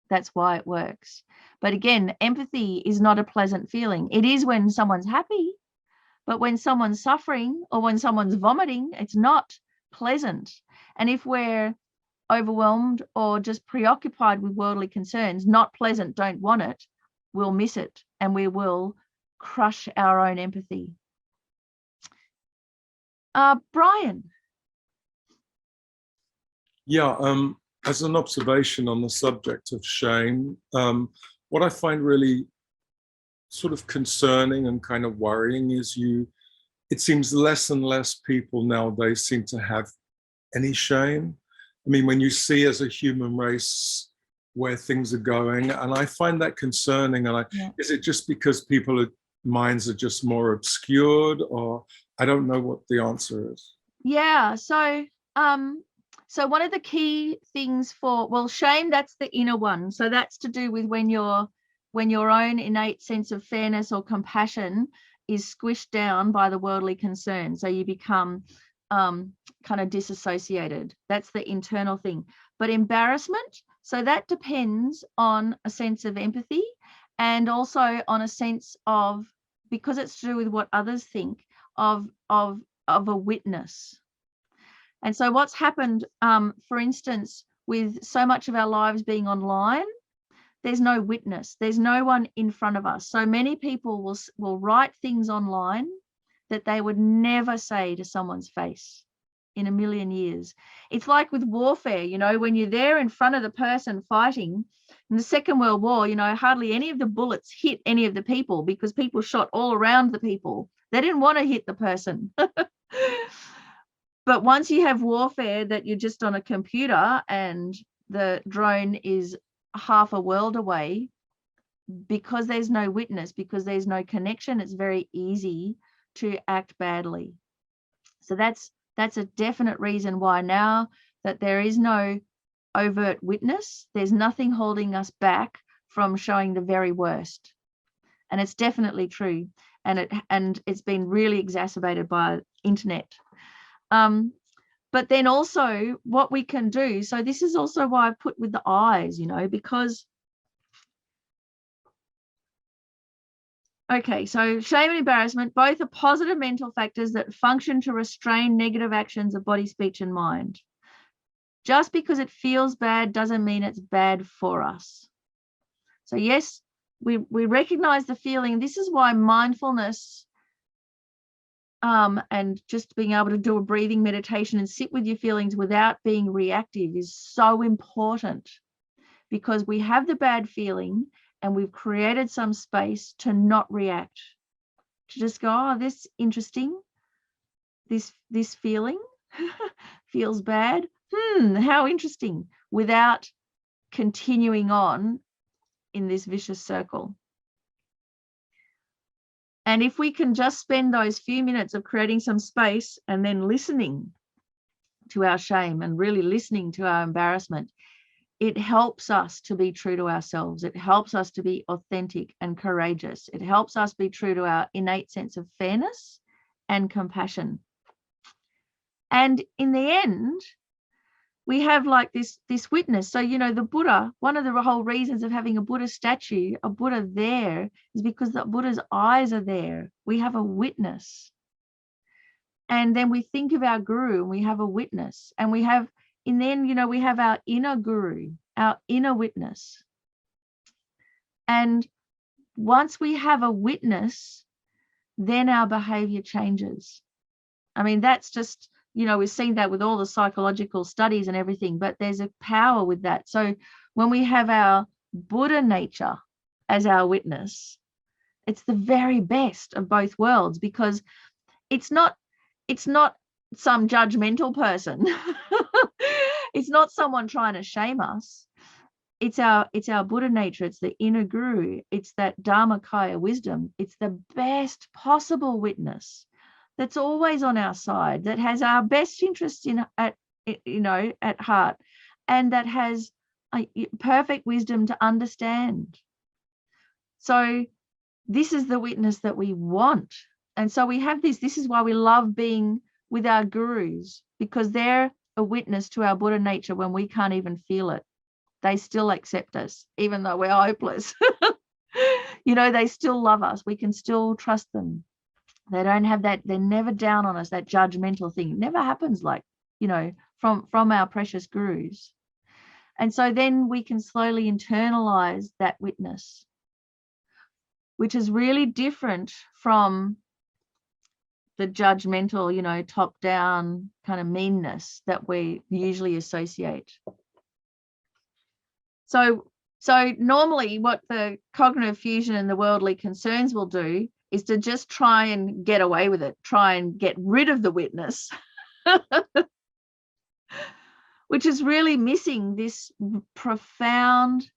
That's why it works. But again, empathy is not a pleasant feeling. It is when someone's happy, but when someone's suffering or when someone's vomiting, it's not pleasant. And if we're overwhelmed or just preoccupied with worldly concerns, not pleasant, don't want it, we'll miss it and we will crush our own empathy. Brian. Yeah, as an observation on the subject of shame, what I find really sort of concerning and kind of worrying is it seems less and less people nowadays seem to have any shame. I mean, when you see as a human race where things are going, and I find that concerning. And is it just because minds are just more obscured, or I don't know what the answer is. Yeah, so one of the key things for, shame, that's the inner one. So that's to do with when your own innate sense of fairness or compassion is squished down by the worldly concern. So you become kind of disassociated. That's the internal thing. But embarrassment, so that depends on a sense of empathy and also on a sense of, because it's to do with what others think, of a witness. And so what's happened, for instance, with so much of our lives being online, there's no witness. There's no one in front of us. So many people will write things online that they would never say to someone's face in a million years. It's like with warfare, you know, when you're there in front of the person fighting. In the Second World War, you know, hardly any of the bullets hit any of the people because people shot all around the people. They didn't want to hit the person. But once you have warfare that you're just on a computer and the drone is half a world away, because there's no witness, because there's no connection, it's very easy to act badly. So that's a definite reason why now that there is no overt witness, there's nothing holding us back from showing the very worst. And it's definitely true. And it's been really exacerbated by internet. But then also what we can do, so this is also why I put with the eyes, you know, because, okay, so shame and embarrassment, both are positive mental factors that function to restrain negative actions of body, speech, and mind. Just because it feels bad doesn't mean it's bad for us. So yes, we recognize the feeling. This is why mindfulness and just being able to do a breathing meditation and sit with your feelings without being reactive is so important, because we have the bad feeling and we've created some space to not react, to just go, oh, this is interesting. This feeling feels bad. How interesting, without continuing on in this vicious circle. And if we can just spend those few minutes of creating some space and then listening to our shame and really listening to our embarrassment, it helps us to be true to ourselves. It helps us to be authentic and courageous. It helps us be true to our innate sense of fairness and compassion. And in the end, we have like this witness. So, you know, the Buddha, one of the whole reasons of having a Buddha statue, a Buddha there, is because the Buddha's eyes are there. We have a witness. And then we think of our guru and we have a witness. And then, you know, we have our inner guru, our inner witness. And once we have a witness, then our behavior changes. I mean, that's just, you know, we've seen that with all the psychological studies and everything, but there's a power with that. So when we have our Buddha nature as our witness, it's the very best of both worlds, because it's not some judgmental person. It's not someone trying to shame us. It's our Buddha nature. It's the inner guru. It's that Dharmakaya wisdom. It's the best possible witness that's always on our side, that has our best interests at heart, and that has a perfect wisdom to understand. So this is the witness that we want. And so we have this. This is why we love being with our gurus, because they're a witness to our Buddha nature when we can't even feel it. They still accept us, even though we're hopeless. You know, they still love us. We can still trust them. They don't have that. They're never down on us, that judgmental thing. It never happens, like, you know, from our precious gurus. And so then we can slowly internalize that witness, which is really different from the judgmental, you know, top down kind of meanness that we usually associate. So normally what the cognitive fusion and the worldly concerns will do is to just try and get away with it, try and get rid of the witness, which is really missing this profound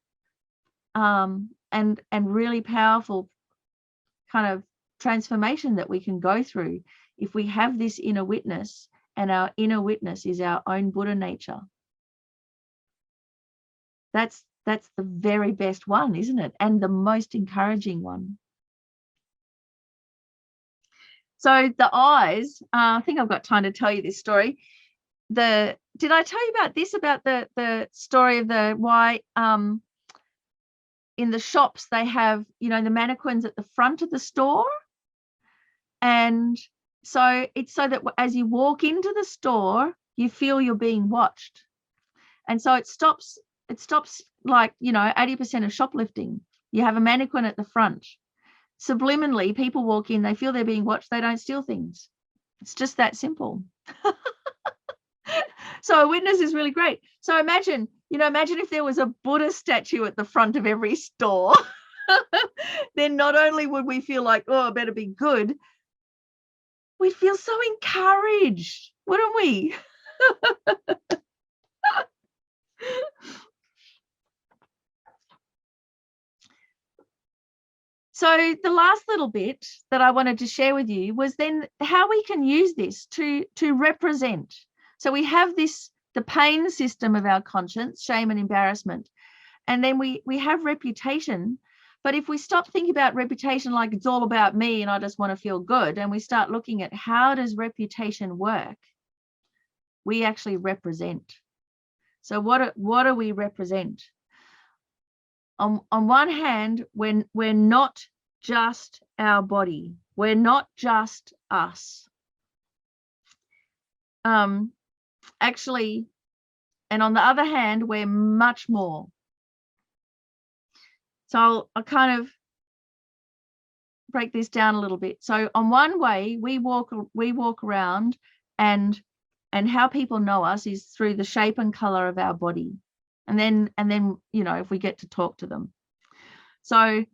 and really powerful kind of transformation that we can go through if we have this inner witness, and our inner witness is our own Buddha nature. That's the very best one, isn't it? And the most encouraging one. So the eyes, I think I've got time to tell you this story. Did I tell you about this, about the story of why in the shops they have, you know, the mannequins at the front of the store? And so it's so that as you walk into the store, you feel you're being watched. And so it stops like, you know, 80% of shoplifting. You have a mannequin at the front. Subliminally, people walk in, they feel they're being watched, they don't steal things. It's just that simple. So a witness is really great. So imagine if there was a Buddha statue at the front of every store. Then not only would we feel like, oh, I better be good, we'd feel so encouraged, wouldn't we? So the last little bit that I wanted to share with you was then how we can use this to represent. So we have the pain system of our conscience, shame and embarrassment. And then we have reputation. But if we stop thinking about reputation like it's all about me and I just want to feel good, and we start looking at how does reputation work, we actually represent. So what do we represent? On one hand, when we're not just our body, we're not just us. Actually, and on the other hand, we're much more. So I'll kind of break this down a little bit. So on one way, we walk around, and how people know us is through the shape and color of our body. And then, you know, if we get to talk to them. So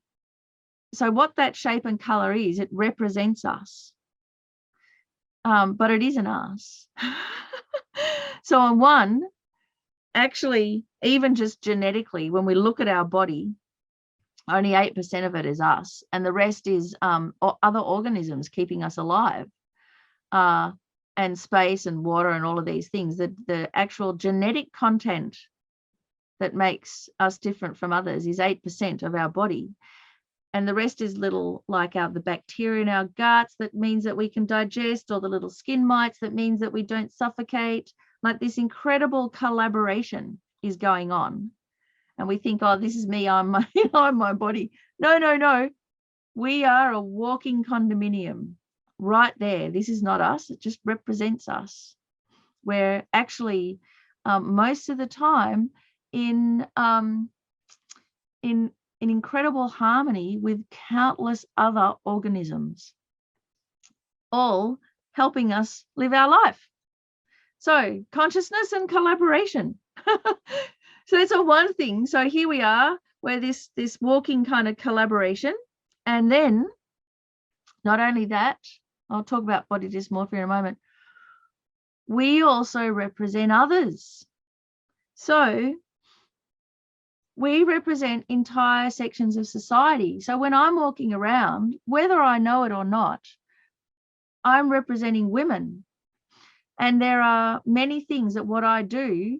what that shape and color is, it represents us. But it isn't us. So on one, actually, even just genetically, when we look at our body, only 8% of it is us, and the rest is other organisms keeping us alive, and space and water and all of these things. The actual genetic content that makes us different from others is 8% of our body. And the rest is little, like the bacteria in our guts that means that we can digest, or the little skin mites that means that we don't suffocate. like this incredible collaboration is going on. And we think, oh, this is me, I'm my, I'm my body. No, no, no. We are a walking condominium right there. This is not us. It just represents us. We're actually most of the time in incredible harmony with countless other organisms, all helping us live our life. So consciousness and collaboration. So that's a one thing. So here we are, where this walking kind of collaboration. And then not only that, I'll talk about body dysmorphia in a moment, we also represent others. So we represent entire sections of society. So when I'm walking around, whether I know it or not, I'm representing women. And there are many things that what I do,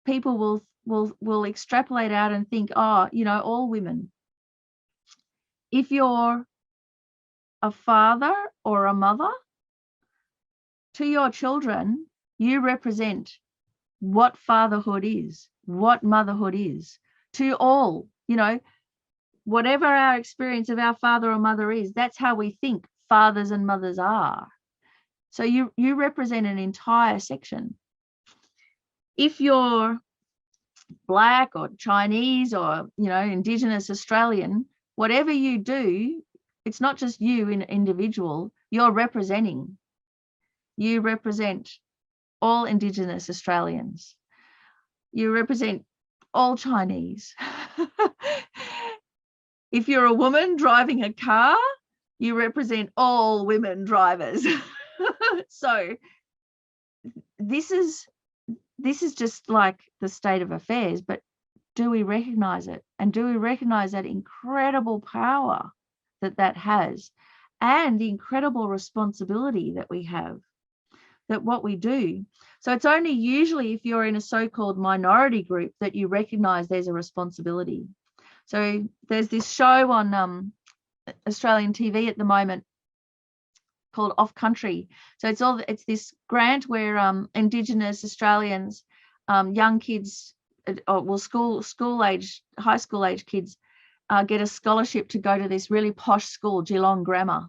people will extrapolate out and think, oh, you know, all women. If you're a father or a mother, to your children, you represent what fatherhood is, what motherhood is, to all, you know, whatever our experience of our father or mother is, that's how we think fathers and mothers are. So you represent an entire section. If you're Black or Chinese or, you know, Indigenous Australian, whatever you do, it's not just you in individual, you're representing. You represent all Indigenous Australians. You represent all Chinese. If you're a woman driving a car, you represent all women drivers. So this is just like the state of affairs, but do we recognize it? And do we recognize that incredible power that has, and the incredible responsibility that we have, that what we do. So it's only usually if you're in a so-called minority group that you recognize there's a responsibility. So there's this show on Australian TV at the moment called Off Country. So it's this grant where Indigenous Australians, young kids, school age, high school age kids get a scholarship to go to this really posh school, Geelong Grammar.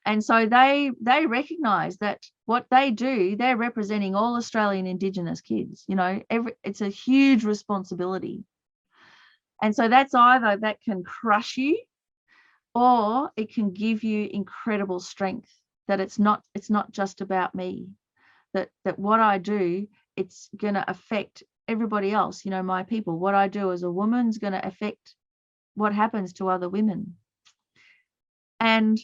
And so they recognise that what they do, they're representing all Australian Indigenous kids. You know, it's a huge responsibility. And so that's either that can crush you, or it can give you incredible strength, that it's not just about me, that what I do, it's going to affect everybody else, you know, my people. What I do as a woman is going to affect what happens to other women. And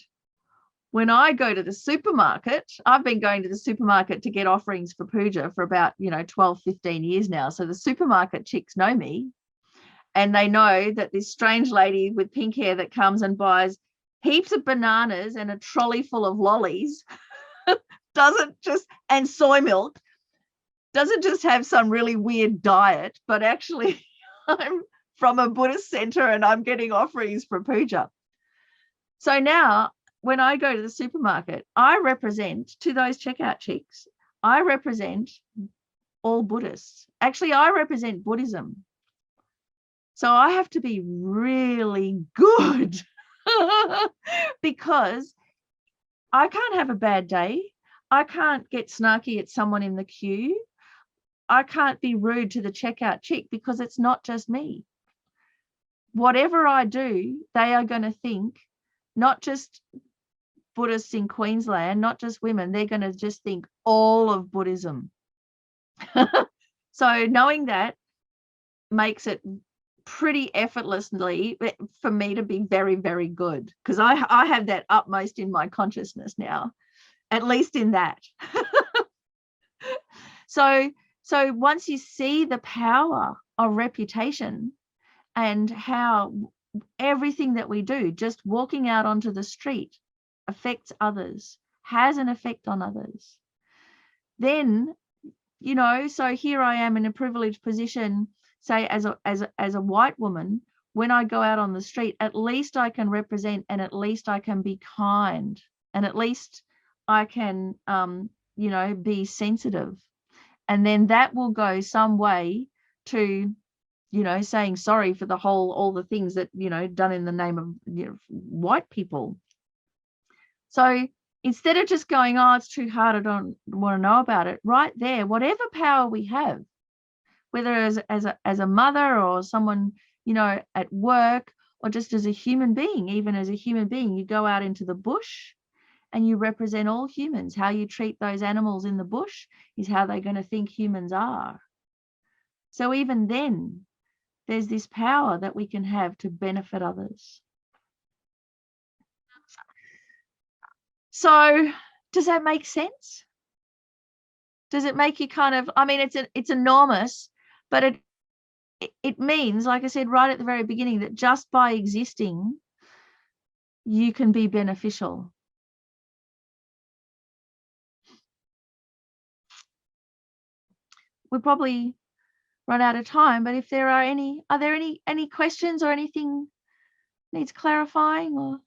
when I go to the supermarket, I've been going to the supermarket to get offerings for puja for about, 12, 15 years now. So the supermarket chicks know me, and they know that this strange lady with pink hair that comes and buys heaps of bananas and a trolley full of lollies and soy milk, doesn't just have some really weird diet, but actually I'm from a Buddhist center and I'm getting offerings for puja. So now when I go to the supermarket, I represent, to those checkout chicks, I represent all Buddhists. Actually, I represent Buddhism. So I have to be really good because I can't have a bad day. I can't get snarky at someone in the queue. I can't be rude to the checkout chick because it's not just me. Whatever I do, they are going to think, not just Buddhists in Queensland, not just women, they're going to just think all of Buddhism. So knowing that makes it pretty effortlessly for me to be very, very good, because I have that utmost in my consciousness now, at least in that. So once you see the power of reputation and how everything that we do, just walking out onto the street, affects others, has an effect on others, then, so here I am in a privileged position, say as a white woman, when I go out on the street, at least I can represent, and at least I can be kind, and at least I can, be sensitive. And then that will go some way to, you know, saying sorry for all the things that, you know, done in the name of, you know, white people. So instead of just going, oh, it's too hard, I don't want to know about it, right there, whatever power we have, whether as a mother or someone, you know, at work, or just as a human being, even as a human being, you go out into the bush and you represent all humans. How you treat those animals in the bush is how they're going to think humans are. So even then, there's this power that we can have to benefit others. So does that make sense? Does it make you kind of, I mean, it's enormous, but it means, like I said right at the very beginning, that just by existing, you can be beneficial. We'll probably run out of time, but if there are any questions or anything needs clarifying or?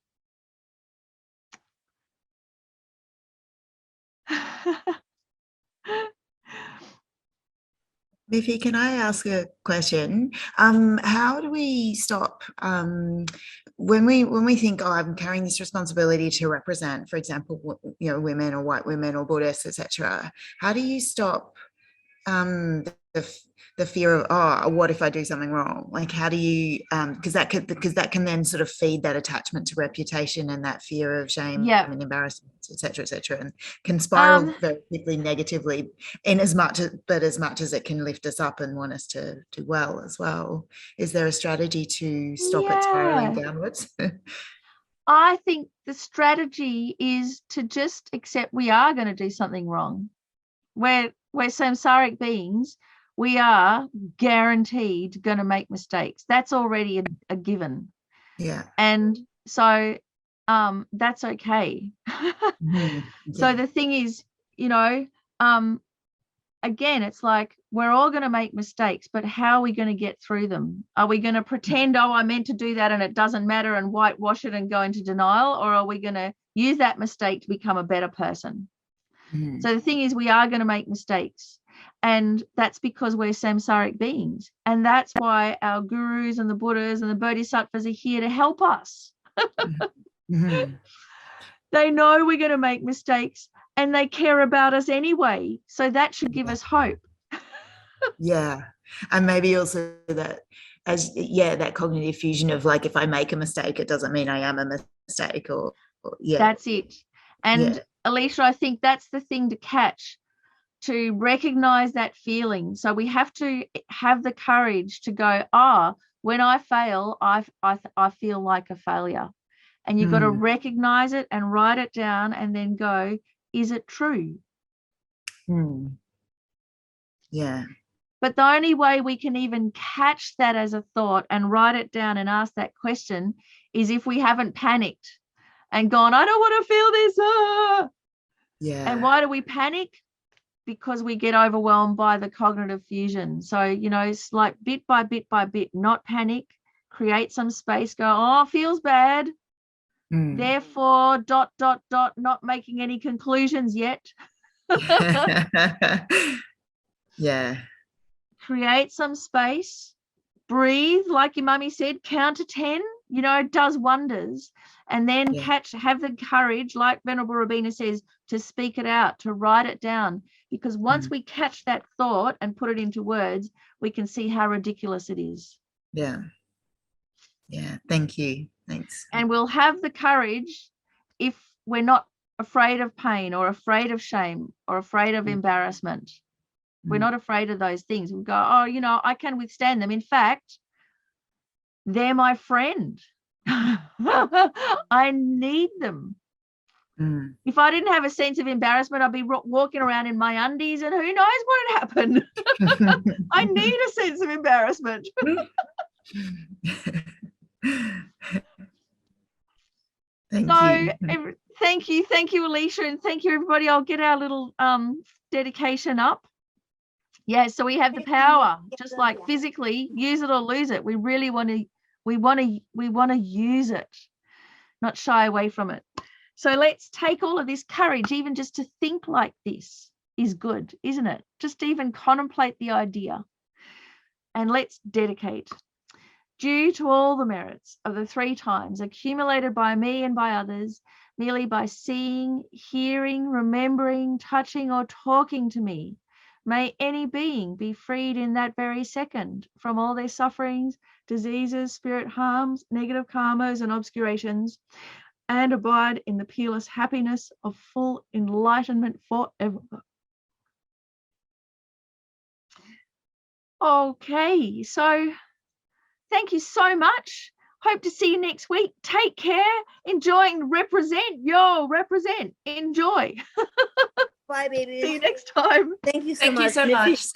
Miffi, can I ask a question? How do we stop when we think, oh, I'm carrying this responsibility to represent, for example, you know, women or white women or Buddhists, etc. How do you stop the fear of, oh, what if I do something wrong? Like, how do you because that can then sort of feed that attachment to reputation and that fear of shame and embarrassment, etc., and can spiral very quickly negatively as much as it can lift us up and want us to do well as well. Is there a strategy to stop it spiraling downwards? I think the strategy is to just accept we are going to do something wrong. We're samsaric beings. We are guaranteed going to make mistakes. That's already a given. Yeah. And so that's okay. So the thing is, you know, again, it's like we're all going to make mistakes, but how are we going to get through them? Are we going to pretend, oh, I meant to do that and it doesn't matter, and whitewash it and go into denial? Or are we going to use that mistake to become a better person? So the thing is, we are going to make mistakes, and that's because we're samsaric beings, and that's why our gurus and the Buddhas and the Bodhisattvas are here to help us. They know we're going to make mistakes, and they care about us anyway, so that should give us hope. Yeah, and maybe also that that cognitive fusion of, like, if I make a mistake, it doesn't mean I am a mistake, or that's it. And Alicia, I think that's the thing to catch, to recognize that feeling. So we have to have the courage to go, when I fail, I feel like a failure. And you've got to recognize it and write it down and then go, is it true? Yeah. But the only way we can even catch that as a thought and write it down and ask that question is if we haven't panicked and gone, I don't want to feel this. Yeah. And why do we panic? Because we get overwhelmed by the cognitive fusion. So, you know, it's like bit by bit by bit, not panic, create some space, go, oh, feels bad. Therefore, ... not making any conclusions yet. Yeah. Create some space, breathe, like your mummy said, count to 10, you know, it does wonders. And then have the courage, like Venerable Robina says, to speak it out, to write it down. Because once we catch that thought and put it into words, we can see how ridiculous it is. Yeah. Yeah. Thank you. Thanks. And we'll have the courage, if we're not afraid of pain or afraid of shame or afraid of embarrassment. We're not afraid of those things. We go, oh, you know, I can withstand them. In fact, they're my friend. I need them. If I didn't have a sense of embarrassment, I'd be walking around in my undies and who knows what had happened. I need a sense of embarrassment. Thank you, Alicia, and thank you, everybody. I'll get our little dedication up. Yeah, so we have the power, just like physically, use it or lose it. We really want to use it, not shy away from it. So let's take all of this courage, even just to think like this, is good, isn't it? Just even contemplate the idea. And let's dedicate. Due to all the merits of the 3 times accumulated by me and by others, merely by seeing, hearing, remembering, touching, or talking to me, may any being be freed in that very second from all their sufferings, diseases, spirit harms, negative karmas, and obscurations, and abide in the peerless happiness of full enlightenment forever. Okay, so thank you so much. Hope to see you next week. Take care. Enjoying represent. Yo, represent. Enjoy. Bye, baby. See you next time. Thank you so Thank much. you so Miffi. much.